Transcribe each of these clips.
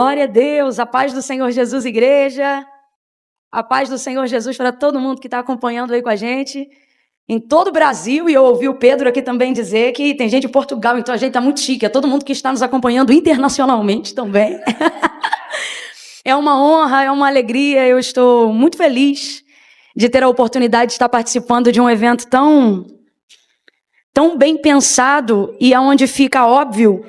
Glória a Deus, a paz do Senhor Jesus, igreja. A paz do Senhor Jesus para todo mundo que está acompanhando aí com a gente. Em todo o Brasil, e eu ouvi o Pedro aqui também dizer que tem gente em Portugal, então a gente está muito chique. É todo mundo que está nos acompanhando internacionalmente também. É uma honra, é uma alegria. Eu estou muito feliz de ter a oportunidade de estar participando de um evento tão bem pensado e aonde fica óbvio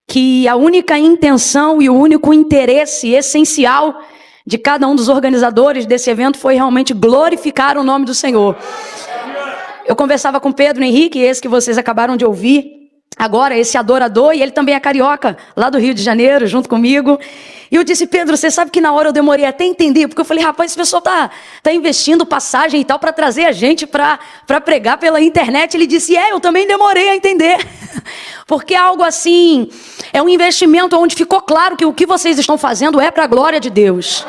que a única intenção e o único interesse essencial de cada um dos organizadores desse evento foi realmente glorificar o nome do Senhor. Eu conversava com Pedro Henrique, esse que vocês acabaram de ouvir agora, esse adorador, e ele também é carioca, lá do Rio de Janeiro, junto comigo. E eu disse, Pedro, você sabe que na hora eu demorei até a entender, porque eu falei, rapaz, esse pessoal tá investindo passagem e tal para trazer a gente para pregar pela internet. Ele disse, eu também demorei a entender. Porque algo assim, é um investimento onde ficou claro que o que vocês estão fazendo é para a glória de Deus.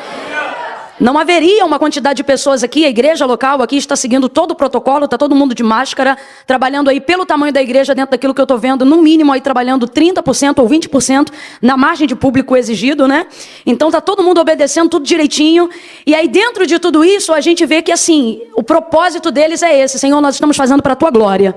Não haveria uma quantidade de pessoas aqui, a igreja local aqui está seguindo todo o protocolo, está todo mundo de máscara, trabalhando aí pelo tamanho da igreja, dentro daquilo que eu estou vendo, no mínimo aí trabalhando 30% ou 20% na margem de público exigido, né? Então está todo mundo obedecendo tudo direitinho, e aí dentro de tudo isso a gente vê que assim, o propósito deles é esse, Senhor, nós estamos fazendo para a Tua glória.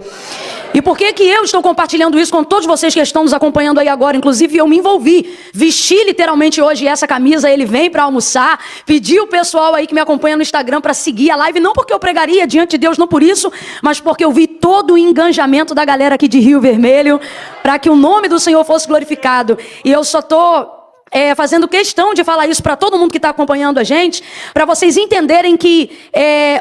E por que eu estou compartilhando isso com todos vocês que estão nos acompanhando aí agora? Inclusive eu me envolvi, vesti literalmente hoje essa camisa, ele vem para almoçar, pediu o pessoal aí que me acompanha no Instagram para seguir a live, não porque eu pregaria diante de Deus, não por isso, mas porque eu vi todo o engajamento da galera aqui de Rio Vermelho, para que o nome do Senhor fosse glorificado. E eu só estou fazendo questão de falar isso para todo mundo que está acompanhando a gente, para vocês entenderem que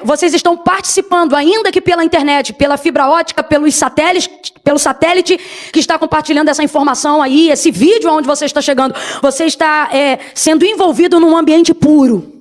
vocês estão participando, ainda que pela internet, pela fibra ótica, pelo satélite que está compartilhando essa informação aí, esse vídeo onde você está chegando, você está sendo envolvido num ambiente puro.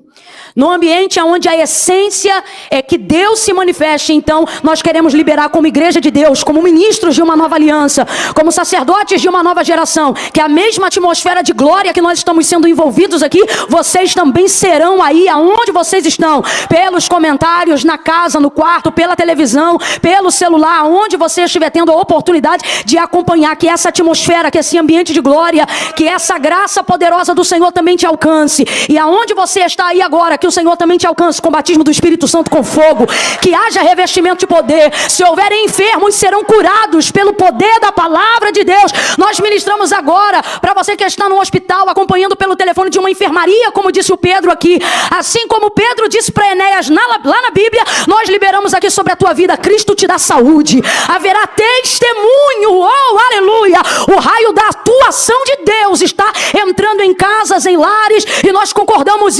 No ambiente onde a essência é que Deus se manifeste. Então, nós queremos liberar como igreja de Deus, como ministros de uma nova aliança, como sacerdotes de uma nova geração, que a mesma atmosfera de glória que nós estamos sendo envolvidos aqui, vocês também serão aí, aonde vocês estão, pelos comentários, na casa, no quarto, pela televisão, pelo celular, aonde você estiver tendo a oportunidade de acompanhar, que essa atmosfera, que esse ambiente de glória, que essa graça poderosa do Senhor também te alcance. E aonde você está aí agora, que o Senhor também te alcance com o batismo do Espírito Santo com fogo, que haja revestimento de poder. Se houverem enfermos, serão curados pelo poder da palavra de Deus. Nós ministramos agora para você que está no hospital, acompanhando pelo telefone de uma enfermaria, como disse o Pedro aqui, assim como Pedro disse para Enéas lá na Bíblia, nós liberamos aqui sobre a tua vida, Cristo te dá saúde, haverá testemunho, oh aleluia, o raio da atuação de Deus está entrando em casas, em lares, e nós concordamos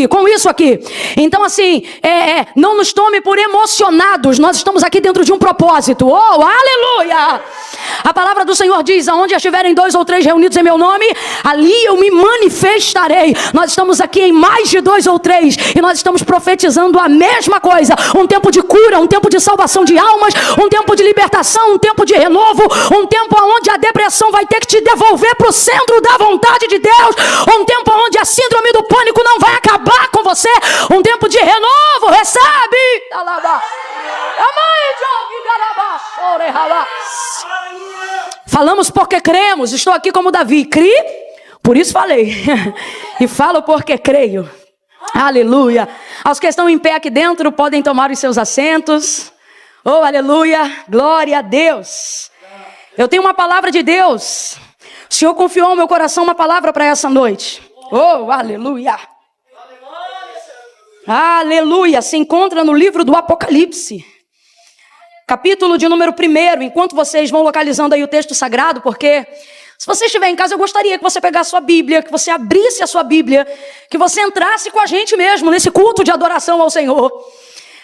com isso aqui. Então assim, não nos tome por emocionados, nós estamos aqui dentro de um propósito, oh aleluia. A palavra do Senhor diz, aonde estiverem 2 ou 3 reunidos em meu nome, ali eu me manifestarei. Nós estamos aqui em mais de 2 ou 3, e nós estamos profetizando a mesma coisa, um tempo de cura, um tempo de salvação de almas, um tempo de libertação, um tempo de renovo, um tempo onde a depressão vai ter que te devolver para o centro da vontade de Deus, um tempo onde a síndrome do pânico não vai acabar com você, um tempo de renovo, recebe! Falamos porque cremos, estou aqui como Davi, cri, por isso falei, e falo porque creio, aleluia. Aos que estão em pé aqui dentro, podem tomar os seus assentos, oh aleluia, glória a Deus. Eu tenho uma palavra de Deus, o Senhor confiou ao meu coração uma palavra para essa noite, oh aleluia. Aleluia, se encontra no livro do Apocalipse, capítulo de número 1, enquanto vocês vão localizando aí o texto sagrado, porque se você estiver em casa, eu gostaria que você pegasse a sua Bíblia, que você abrisse a sua Bíblia, que você entrasse com a gente mesmo nesse culto de adoração ao Senhor.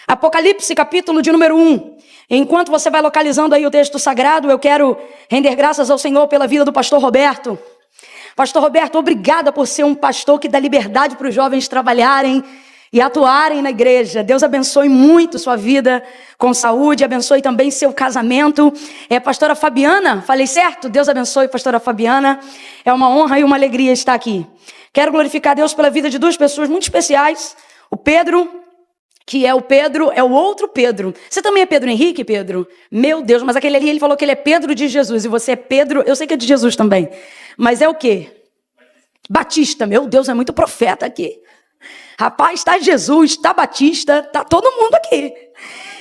Apocalipse, capítulo de número 1. Enquanto você vai localizando aí o texto sagrado, eu quero render graças ao Senhor pela vida do pastor Roberto. Pastor Roberto, obrigada por ser um pastor que dá liberdade para os jovens trabalharem e atuarem na igreja. Deus abençoe muito sua vida com saúde, abençoe também seu casamento. Pastora Fabiana, falei certo? Deus abençoe, pastora Fabiana. É uma honra e uma alegria estar aqui. Quero glorificar Deus pela vida de 2 pessoas muito especiais. O Pedro, que é o Pedro, é o outro Pedro. Você também é Pedro Henrique, Pedro? Meu Deus, mas aquele ali, ele falou que ele é Pedro de Jesus, e você é Pedro, eu sei que é de Jesus também. Mas é o quê? Batista, meu Deus, é muito profeta aqui. Rapaz, está Jesus, está Batista, está todo mundo aqui.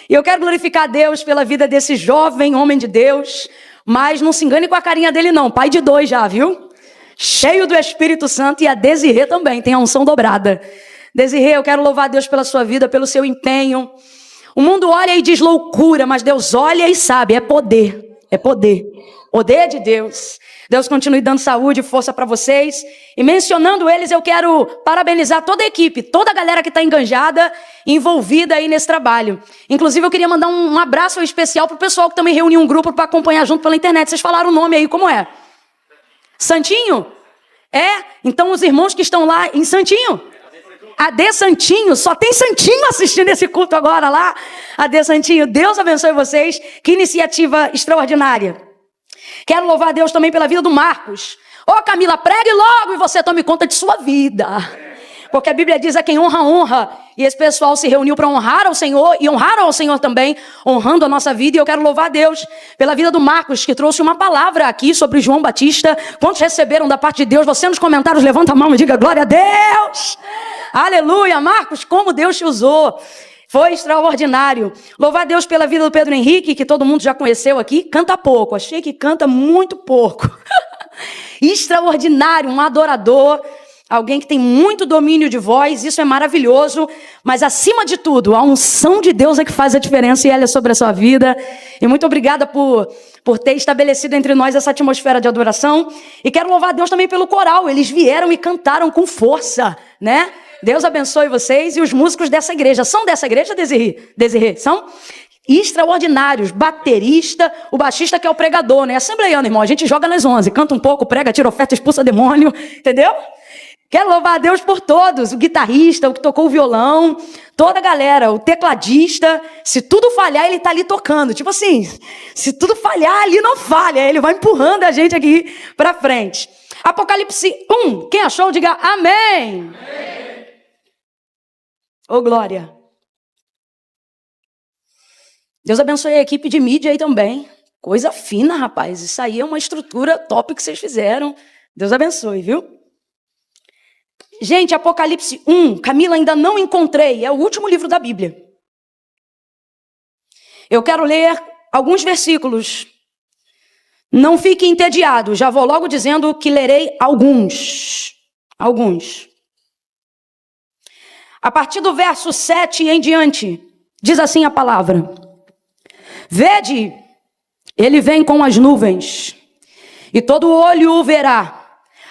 E eu quero glorificar a Deus pela vida desse jovem homem de Deus, mas não se engane com a carinha dele não, pai de 2 já, viu? Cheio do Espírito Santo, e a Desirê também, tem a unção dobrada. Desirê, eu quero louvar a Deus pela sua vida, pelo seu empenho. O mundo olha e diz loucura, mas Deus olha e sabe, é poder, é poder. Poder de Deus. Deus continue dando saúde e força para vocês. E mencionando eles, eu quero parabenizar toda a equipe, toda a galera que está enganjada, envolvida aí nesse trabalho. Inclusive, eu queria mandar um abraço especial para o pessoal que também reuniu um grupo para acompanhar junto pela internet. Vocês falaram o nome aí, como é? Santinho? É? Então, os irmãos que estão lá em Santinho? AD Santinho, só tem Santinho assistindo esse culto agora lá. AD Santinho, Deus abençoe vocês. Que iniciativa extraordinária. Quero louvar a Deus também pela vida do Marcos. Ô Camila, pregue logo e você tome conta de sua vida. Porque a Bíblia diz a quem honra, honra. E esse pessoal se reuniu para honrar ao Senhor e honraram ao Senhor também, honrando a nossa vida. E eu quero louvar a Deus pela vida do Marcos, que trouxe uma palavra aqui sobre João Batista. Quantos receberam da parte de Deus? Você nos comentários, levanta a mão e diga glória a Deus. Aleluia, Marcos, como Deus te usou. Foi extraordinário. Louvar a Deus pela vida do Pedro Henrique, que todo mundo já conheceu aqui. Canta pouco, achei que canta muito pouco. Extraordinário, um adorador. Alguém que tem muito domínio de voz, isso é maravilhoso. Mas acima de tudo, a unção de Deus é que faz a diferença e ela é sobre a sua vida. E muito obrigada por ter estabelecido entre nós essa atmosfera de adoração. E quero louvar a Deus também pelo coral. Eles vieram e cantaram com força, né? Deus abençoe vocês e os músicos dessa igreja. São dessa igreja, Desirê? São extraordinários. Baterista, o baixista que é o pregador, né? Assembleiano, irmão. A gente joga nas 11, canta um pouco, prega, tira oferta, expulsa demônio. Entendeu? Quero louvar a Deus por todos. O guitarrista, o que tocou o violão, toda a galera, o tecladista. Se tudo falhar, ele tá ali tocando. Tipo assim, se tudo falhar, ali não falha. Ele vai empurrando a gente aqui pra frente. Apocalipse 1. Quem achou, diga amém. Amém. Ô, glória. Deus abençoe a equipe de mídia aí também. Coisa fina, rapaz. Isso aí é uma estrutura top que vocês fizeram. Deus abençoe, viu? Gente, Apocalipse 1. Camila, ainda não encontrei. É o último livro da Bíblia. Eu quero ler alguns versículos. Não fique entediado. Já vou logo dizendo que lerei alguns. A partir do verso 7 em diante, diz assim a palavra. Vede, ele vem com as nuvens, e todo olho o verá,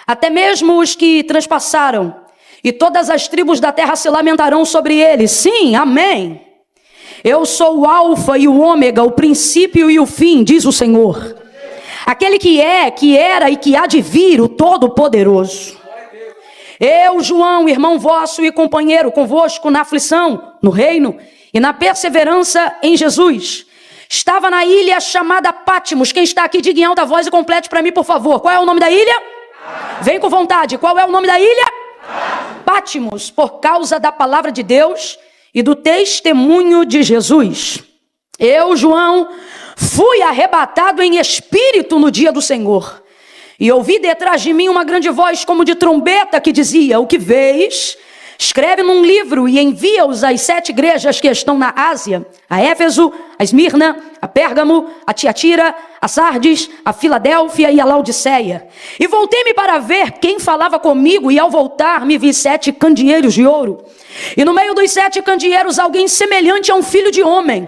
até mesmo os que transpassaram, e todas as tribos da terra se lamentarão sobre ele. Sim, amém. Eu sou o alfa e o ômega, o princípio e o fim, diz o Senhor. Aquele que é, que era e que há de vir, o Todo-Poderoso. Eu, João, irmão vosso e companheiro convosco na aflição, no reino e na perseverança em Jesus. Estava na ilha chamada Pátimos. Quem está aqui, diga em alta voz e complete para mim, por favor. Qual é o nome da ilha? Vem com vontade. Qual é o nome da ilha? Pátimos, por causa da palavra de Deus e do testemunho de Jesus. Eu, João, fui arrebatado em espírito no dia do Senhor. E ouvi detrás de mim uma grande voz como de trombeta que dizia: o que vês, escreve num livro e envia-os às 7 igrejas que estão na Ásia, a Éfeso, a Esmirna, a Pérgamo, a Tiatira, a Sardes, a Filadélfia e a Laodiceia. E voltei-me para ver quem falava comigo, e ao voltar me vi 7 candeeiros de ouro. E no meio dos 7 candeeiros alguém semelhante a um filho de homem,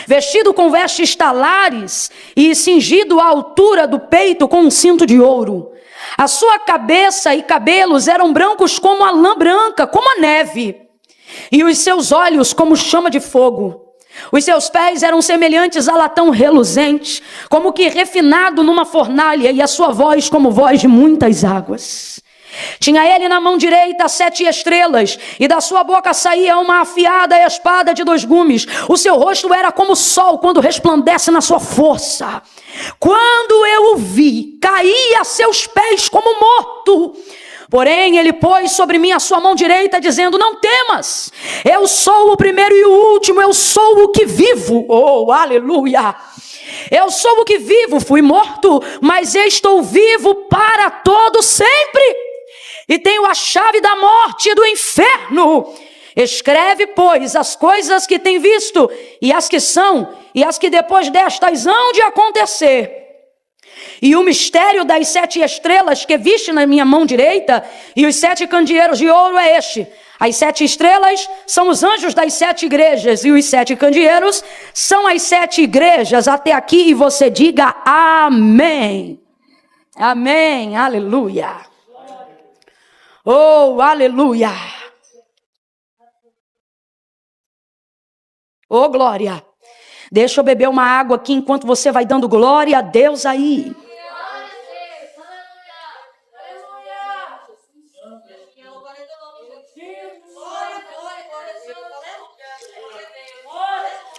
vestido com vestes talares e cingido à altura do peito com um cinto de ouro. A sua cabeça e cabelos eram brancos como a lã branca, como a neve, e os seus olhos como chama de fogo. Os seus pés eram semelhantes a latão reluzente, como que refinado numa fornalha, e a sua voz como voz de muitas águas. Tinha ele na mão direita 7 estrelas, e da sua boca saía uma afiada espada de 2 gumes. O seu rosto era como o sol quando resplandece na sua força. Quando eu o vi, caí a seus pés como morto. Porém, ele pôs sobre mim a sua mão direita, dizendo: não temas, eu sou o primeiro e o último, eu sou o que vivo. Oh, aleluia! Eu sou o que vivo, fui morto, mas estou vivo para todo sempre. e tenho a chave da morte e do inferno. Escreve, pois, as coisas que tem visto, e as que são, e as que depois destas hão de acontecer. E o mistério das 7 estrelas que viste na minha mão direita, e os 7 candeeiros de ouro é este. As 7 estrelas são os anjos das 7 igrejas, e os 7 candeeiros são as 7 igrejas. Até aqui, e você diga amém. Amém, aleluia. Oh, aleluia. Oh, glória. Deixa eu beber uma água aqui enquanto você vai dando glória a Deus aí.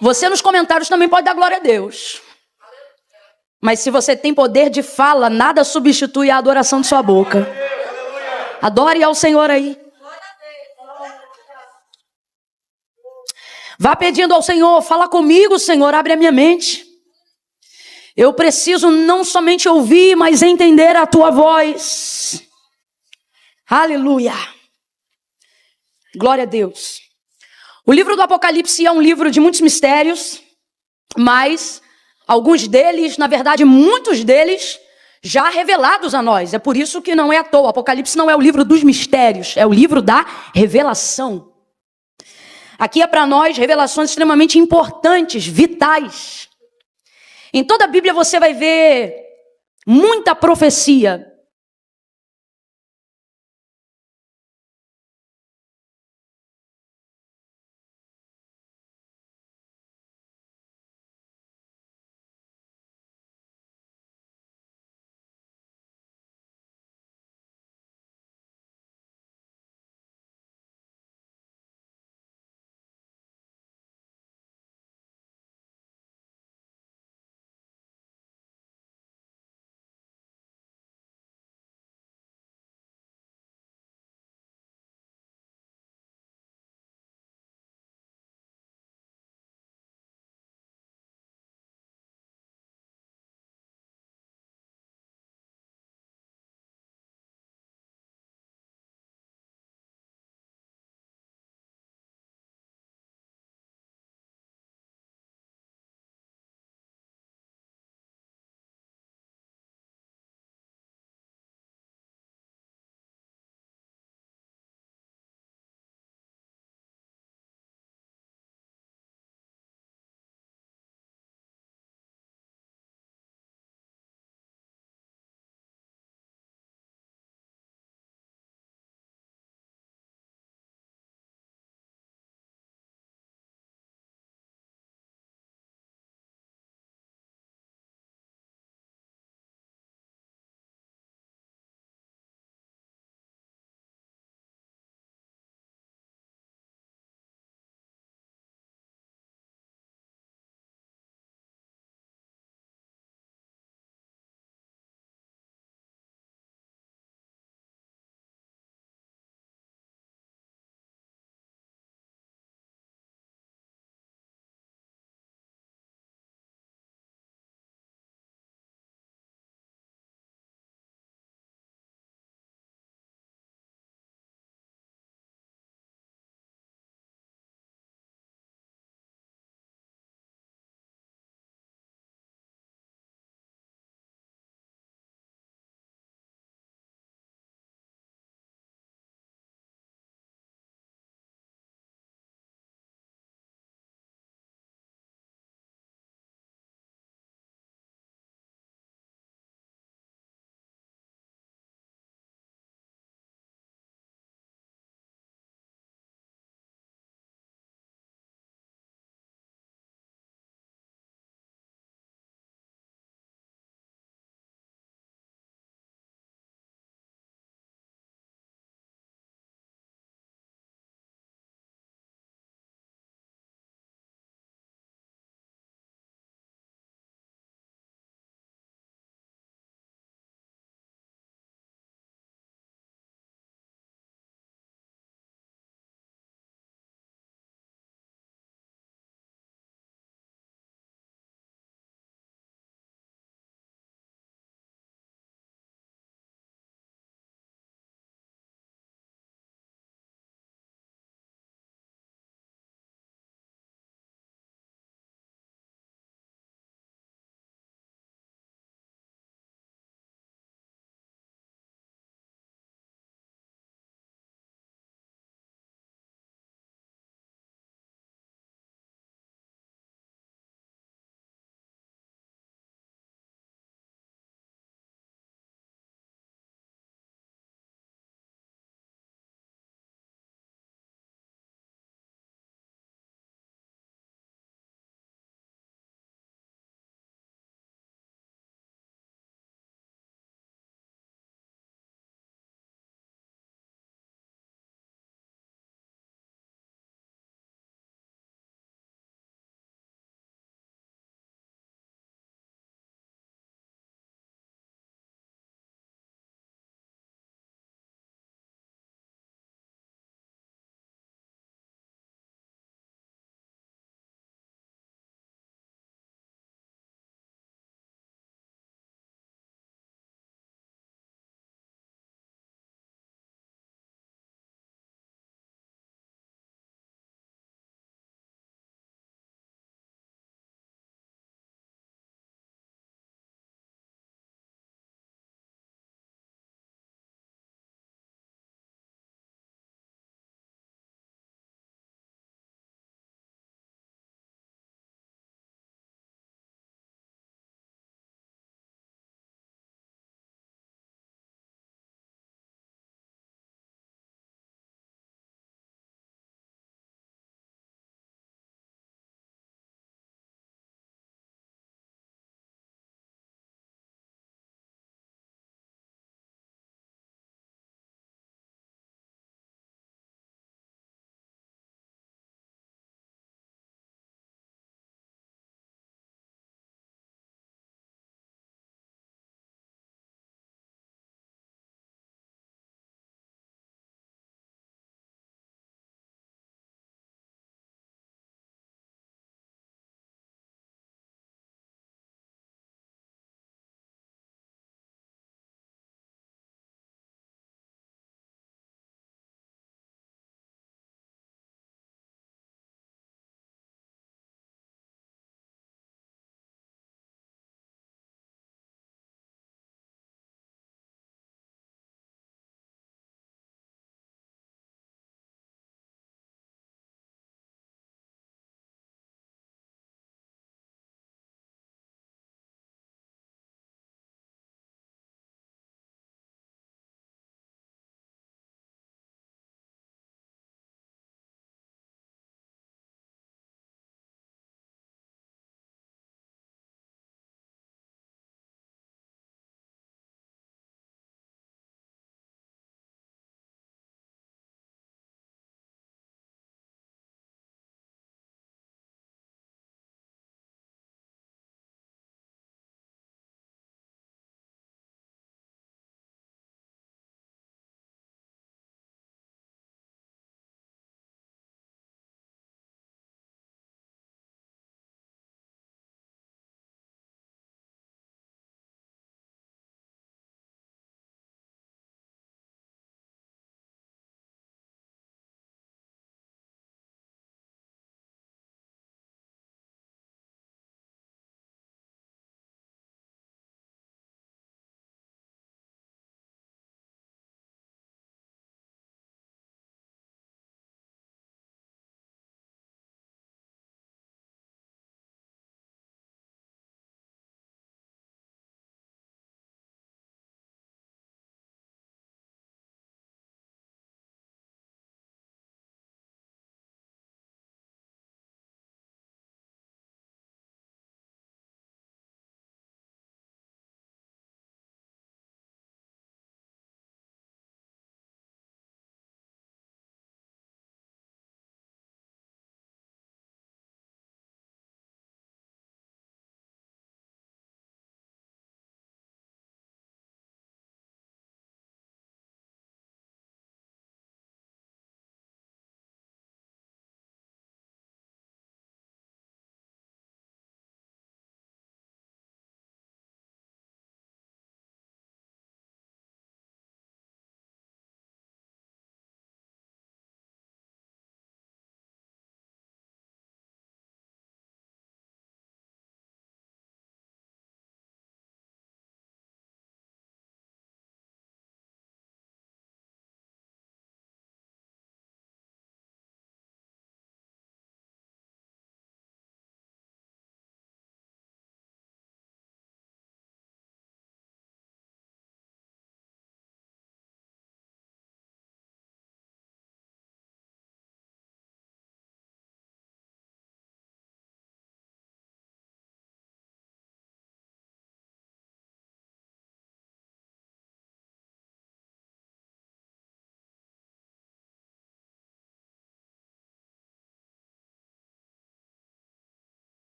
Você nos comentários também pode dar glória a Deus. Mas se você tem poder de fala, nada substitui a adoração de sua boca. Adore ao Senhor aí. Vá pedindo ao Senhor, fala comigo, Senhor, abre a minha mente. Eu preciso não somente ouvir, mas entender a tua voz. Aleluia. Glória a Deus. O livro do Apocalipse é um livro de muitos mistérios, mas alguns deles, na verdade, muitos deles, já revelados a nós. É por isso que não é à toa. O Apocalipse não é o livro dos mistérios, é o livro da revelação. Aqui é para nós revelações extremamente importantes, vitais. Em toda a Bíblia você vai ver muita profecia.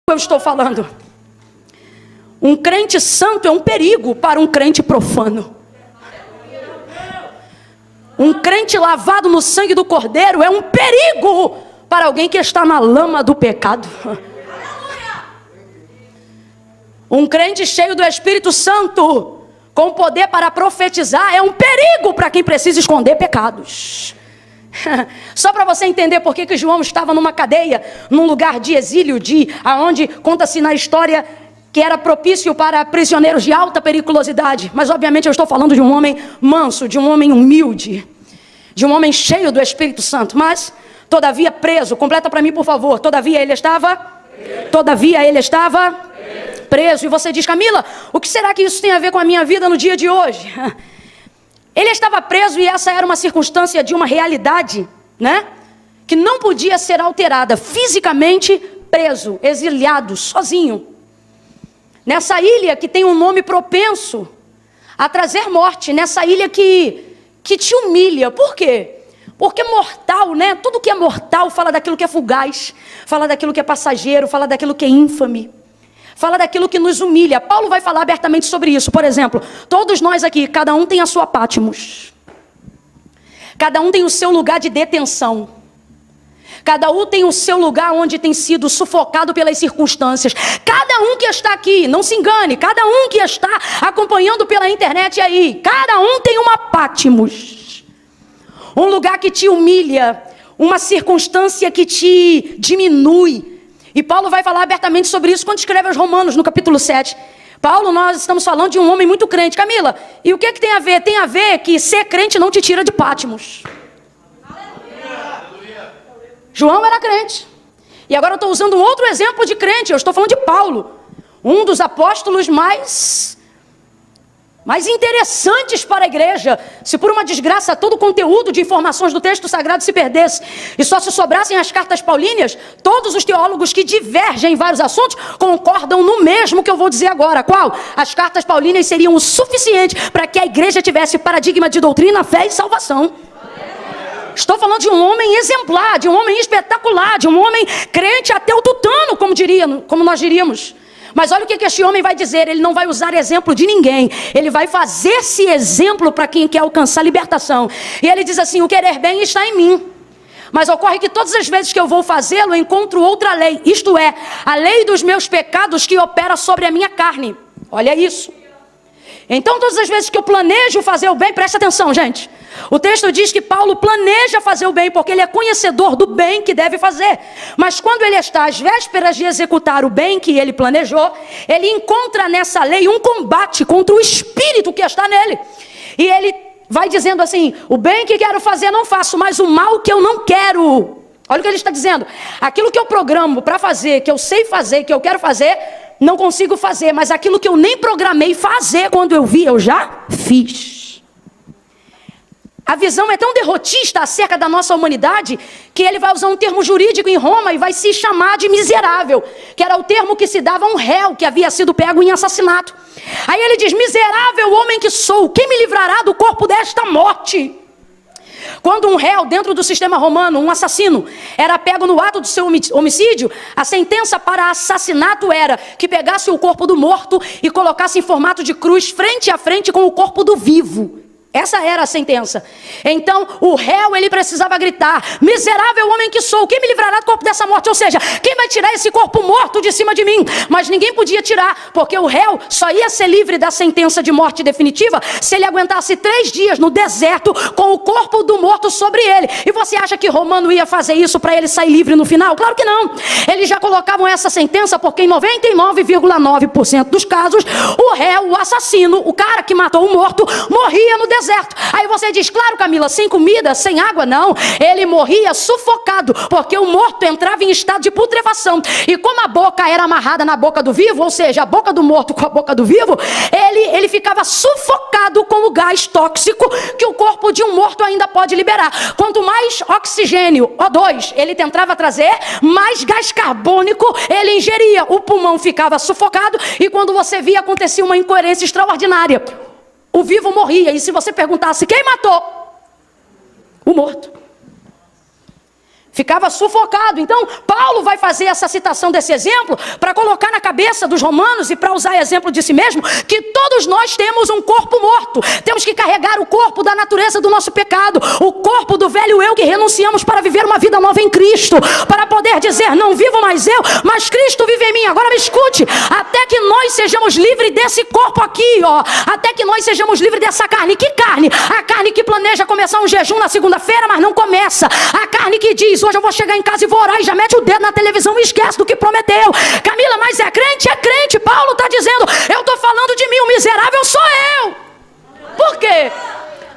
eu estou falando? Um crente santo é um perigo para um crente profano. Um crente lavado no sangue do Cordeiro é um perigo para alguém que está na lama do pecado. Um crente cheio do Espírito Santo, com poder para profetizar, é um perigo para quem precisa esconder pecados. Só para você entender por que João estava numa cadeia, num lugar de exílio, aonde conta-se na história que era propício para prisioneiros de alta periculosidade. Mas obviamente eu estou falando de um homem manso, de um homem humilde, de um homem cheio do Espírito Santo. Mas, todavia preso, completa para mim por favor, todavia ele estava preso. E você diz, Camila, o que será que isso tem a ver com a minha vida no dia de hoje? Ele estava preso e essa era uma circunstância de uma realidade, né? Que não podia ser alterada. Fisicamente preso, exiliado, sozinho. Nessa ilha que tem um nome propenso a trazer morte. Nessa ilha que te humilha. Por quê? Porque mortal, né? Tudo que é mortal fala daquilo que é fugaz. Fala daquilo que é passageiro. Fala daquilo que é ínfame. Fala daquilo que nos humilha. Paulo vai falar abertamente sobre isso. Por exemplo, todos nós aqui, cada um tem a sua Patmos. Cada um tem o seu lugar de detenção. Cada um tem o seu lugar onde tem sido sufocado pelas circunstâncias. Cada um que está aqui, não se engane, cada um que está acompanhando pela internet aí, cada um tem uma Patmos. Um lugar que te humilha, uma circunstância que te diminui. E Paulo vai falar abertamente sobre isso quando escreve aos Romanos, no capítulo 7. Paulo, nós estamos falando de um homem muito crente. Camila, e o que tem a ver? Tem a ver que ser crente não te tira de Patmos. João era crente. E agora eu estou usando um outro exemplo de crente. Eu estou falando de Paulo. Um dos apóstolos mais interessantes para a igreja. Se por uma desgraça todo o conteúdo de informações do texto sagrado se perdesse e só se sobrassem as cartas paulíneas, todos os teólogos que divergem em vários assuntos concordam no mesmo que eu vou dizer agora. Qual? As cartas paulíneas seriam o suficiente para que a igreja tivesse paradigma de doutrina, fé e salvação. Estou falando de um homem exemplar, de um homem espetacular, de um homem crente até o tutano, como nós diríamos. Mas olha o que este homem vai dizer. Ele não vai usar exemplo de ninguém. Ele vai fazer-se exemplo para quem quer alcançar libertação. E ele diz assim, o querer bem está em mim. Mas ocorre que todas as vezes que eu vou fazê-lo, eu encontro outra lei. Isto é, a lei dos meus pecados que opera sobre a minha carne. Olha isso. Então todas as vezes que eu planejo fazer o bem, presta atenção, gente. O texto diz que Paulo planeja fazer o bem, porque ele é conhecedor do bem que deve fazer. Mas quando ele está às vésperas de executar o bem que ele planejou, ele encontra nessa lei um combate contra o espírito que está nele. E ele vai dizendo assim, o bem que quero fazer não faço, mas o mal que eu não quero. Olha o que ele está dizendo. Aquilo que eu programo para fazer, que eu sei fazer, que eu quero fazer, não consigo fazer. Mas aquilo que eu nem programei fazer, quando eu vi, eu já fiz. A visão é tão derrotista acerca da nossa humanidade que ele vai usar um termo jurídico em Roma e vai se chamar de miserável, que era o termo que se dava a um réu que havia sido pego em assassinato. Aí ele diz, miserável homem que sou, quem me livrará do corpo desta morte? Quando um réu dentro do sistema romano, um assassino, era pego no ato do seu homicídio, a sentença para assassinato era que pegasse o corpo do morto e colocasse em formato de cruz frente a frente com o corpo do vivo. Essa era a sentença. Então, o réu, ele precisava gritar, miserável homem que sou, quem me livrará do corpo dessa morte? Ou seja, quem vai tirar esse corpo morto de cima de mim? Mas ninguém podia tirar, porque o réu só ia ser livre da sentença de morte definitiva se ele aguentasse 3 dias no deserto com o corpo do morto sobre ele. E você acha que Romano ia fazer isso para ele sair livre no final? Claro que não. Eles já colocavam essa sentença porque em 99,9% dos casos, o réu, o assassino, o cara que matou o morto, morria no deserto. Aí você diz, claro Camila, sem comida, sem água, não. Ele morria sufocado, porque o morto entrava em estado de putrefação. E como a boca era amarrada na boca do vivo, ou seja, a boca do morto com a boca do vivo, ele ficava sufocado com o gás tóxico que o corpo de um morto ainda pode liberar. Quanto mais oxigênio, O2, ele tentava trazer, mais gás carbônico ele ingeria. O pulmão ficava sufocado e quando você via, acontecia uma incoerência extraordinária. O vivo morria, e se você perguntasse quem matou? O morto. Ficava sufocado. Então, Paulo vai fazer essa citação desse exemplo para colocar na cabeça dos romanos e para usar exemplo de si mesmo, que todos nós temos um corpo morto. Temos que carregar o corpo da natureza do nosso pecado, o corpo do velho eu que renunciamos para viver uma vida nova em Cristo, para poder dizer, não vivo mais eu, mas Cristo vive em mim. Agora me escute, até que nós sejamos livres desse corpo aqui, ó, até que nós sejamos livres dessa carne. Que carne? A carne que planeja começar um jejum na segunda-feira, mas não começa. A carne que diz, hoje eu vou chegar em casa e vou orar, e já mete o dedo na televisão e esquece do que prometeu. Camila, mas é crente? É crente. Paulo está dizendo, eu estou falando de mim, o miserável sou eu. Por quê?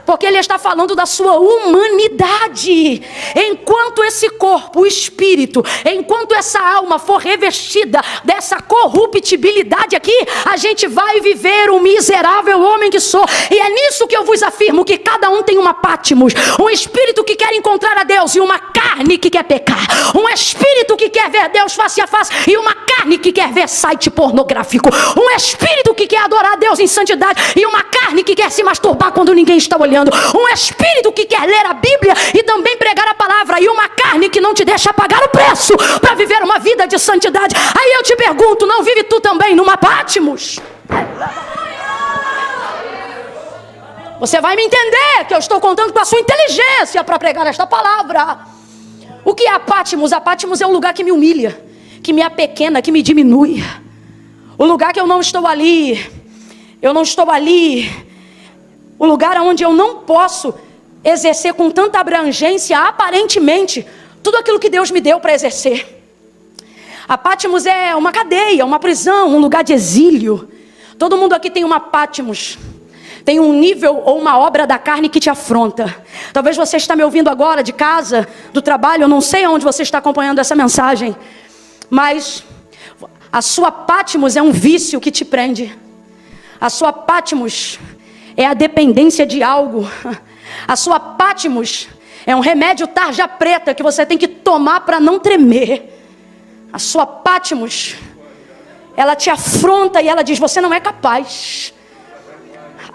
Porque ele está falando da sua humanidade. Enquanto esse corpo, o espírito, enquanto essa alma for revestida dessa corruptibilidade aqui, a gente vai viver o miserável homem que sou. E é nisso que eu vos afirmo, que cada um tem uma Patmos, um espírito que quer encontrar a Deus e uma carne que quer pecar, um espírito que quer ver Deus face a face e uma carne que quer ver site pornográfico, um espírito que quer adorar a Deus em santidade e uma carne que quer se masturbar quando ninguém está olhando, um espírito que quer ler a Bíblia e também pregar a palavra, e uma carne que não te deixa pagar o preço para viver uma vida de santidade. Aí eu te pergunto, não vive tu também numa Patmos? Você vai me entender que eu estou contando com a sua inteligência para pregar esta palavra. O que é a Patmos? A Patmos é um lugar que me humilha, que me apequena, que me diminui. O lugar que eu não estou ali, o lugar onde eu não posso exercer com tanta abrangência, aparentemente, tudo aquilo que Deus me deu para exercer. A Patmos é uma cadeia, uma prisão, um lugar de exílio. Todo mundo aqui tem uma Patmos, tem um nível ou uma obra da carne que te afronta. Talvez você está me ouvindo agora de casa, do trabalho, eu não sei onde você está acompanhando essa mensagem, mas a sua Patmos é um vício que te prende. A sua Patmos é a dependência de algo. A sua Patmos é um remédio tarja preta que você tem que tomar para não tremer. A sua Patmos, ela te afronta e ela diz, você não é capaz.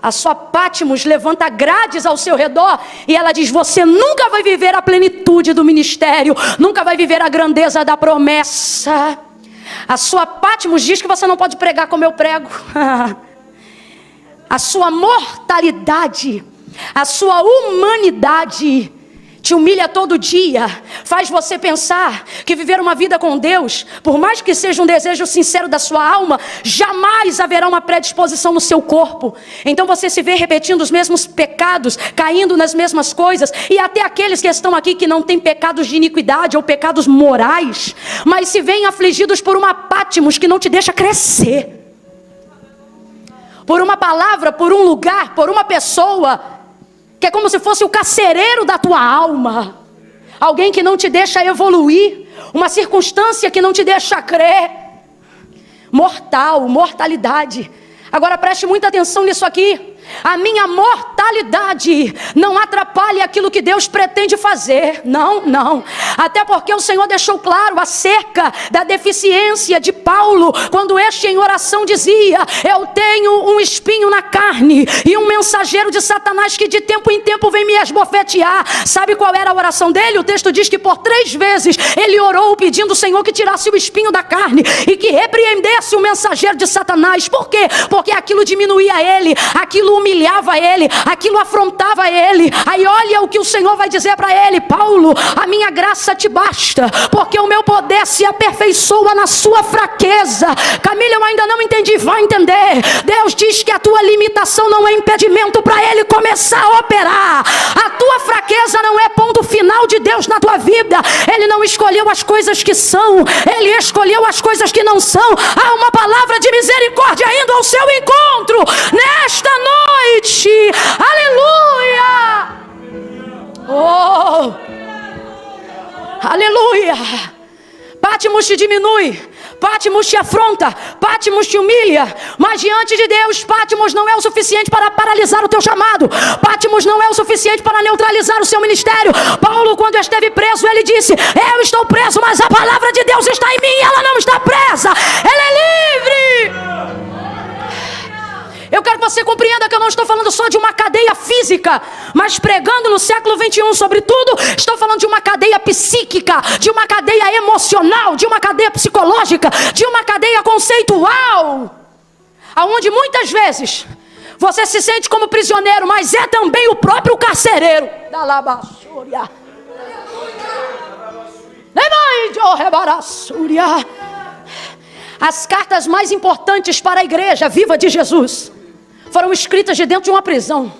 A sua Patmos levanta grades ao seu redor e ela diz, você nunca vai viver a plenitude do ministério, nunca vai viver a grandeza da promessa. A sua Patmos diz que você não pode pregar como eu prego. A sua mortalidade, a sua humanidade te humilha todo dia, faz você pensar que viver uma vida com Deus, por mais que seja um desejo sincero da sua alma, jamais haverá uma predisposição no seu corpo. Então você se vê repetindo os mesmos pecados, caindo nas mesmas coisas, e até aqueles que estão aqui que não têm pecados de iniquidade ou pecados morais, mas se veem afligidos por uma Patmos que não te deixa crescer. Por uma palavra, por um lugar, por uma pessoa, que é como se fosse o carcereiro da tua alma. Alguém que não te deixa evoluir, uma circunstância que não te deixa crer. Mortalidade. Agora preste muita atenção nisso aqui. A minha mortalidade não atrapalha aquilo que Deus pretende fazer. Não. Até porque o Senhor deixou claro acerca da deficiência de Paulo, quando este em oração dizia, eu tenho um espinho na carne e um mensageiro de Satanás que de tempo em tempo vem me esbofetear. Sabe qual era a oração dele? O texto diz que por 3 vezes ele orou pedindo ao Senhor que tirasse o espinho da carne e que repreendesse o mensageiro de Satanás. Por quê? Porque aquilo diminuía ele, aquilo humilhava ele, aquilo afrontava ele. Aí olha o que o Senhor vai dizer para ele, Paulo, a minha graça te basta, porque o meu poder se aperfeiçoa na sua fraqueza. Camila, eu ainda não entendi, vai entender. Deus diz que a tua limitação não é impedimento para ele começar a operar. A tua fraqueza não é ponto final de Deus na tua vida. Ele não escolheu as coisas que são, ele escolheu as coisas que não são. Há uma palavra de misericórdia indo ao seu encontro nesta noite. Aleluia! Oh! Aleluia! Patmos te diminui, Patmos te afronta, Patmos te humilha, mas diante de Deus, Patmos não é o suficiente para paralisar o teu chamado, Patmos não é o suficiente para neutralizar o seu ministério. Paulo, quando esteve preso, ele disse, eu estou preso, mas a palavra de Deus está em mim, ela não está presa, ela é livre. Eu quero que você compreenda que eu não estou falando só de uma cadeia física, mas pregando no século 21, sobretudo, estou falando de uma cadeia psíquica, de uma cadeia emocional, de uma cadeia psicológica, de uma cadeia conceitual, aonde muitas vezes você se sente como prisioneiro, mas é também o próprio carcereiro da labassúria. As cartas mais importantes para a igreja viva de Jesus foram escritas de dentro de uma prisão.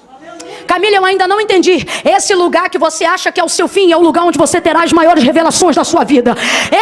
Camila, eu ainda não entendi. Esse lugar que você acha que é o seu fim é o lugar onde você terá as maiores revelações da sua vida.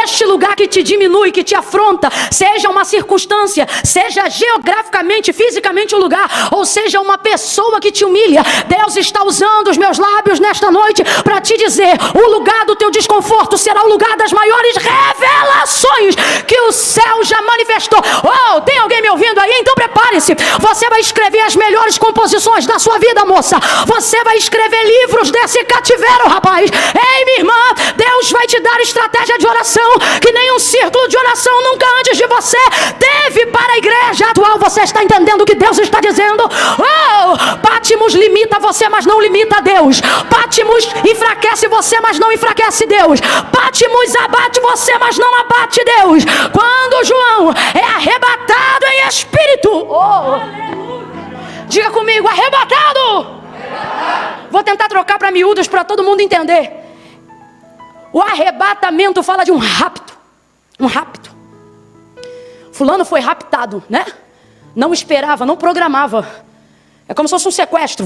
Este lugar que te diminui, que te afronta, seja uma circunstância, seja geograficamente, fisicamente um lugar, ou seja uma pessoa que te humilha, Deus está usando os meus lábios nesta noite para te dizer: o lugar do teu desconforto será o lugar das maiores revelações que o céu já manifestou. Oh, tem alguém me ouvindo aí? Então prepare-se. Você vai escrever as melhores composições da sua vida, moça. Você vai escrever livros desse cativeiro, rapaz. Ei, minha irmã, Deus vai te dar estratégia de oração que nenhum círculo de oração nunca antes de você teve para a igreja atual. Você está entendendo o que Deus está dizendo? Oh, Patmos limita você, mas não limita Deus. Patmos enfraquece você, mas não enfraquece Deus. Patmos abate você, mas não abate Deus. Quando João é arrebatado em espírito, diga comigo, arrebatado. Vou tentar trocar para miúdos para todo mundo entender. O arrebatamento fala de um rapto. Um rapto. Fulano foi raptado, né? Não esperava, não programava. É como se fosse um sequestro.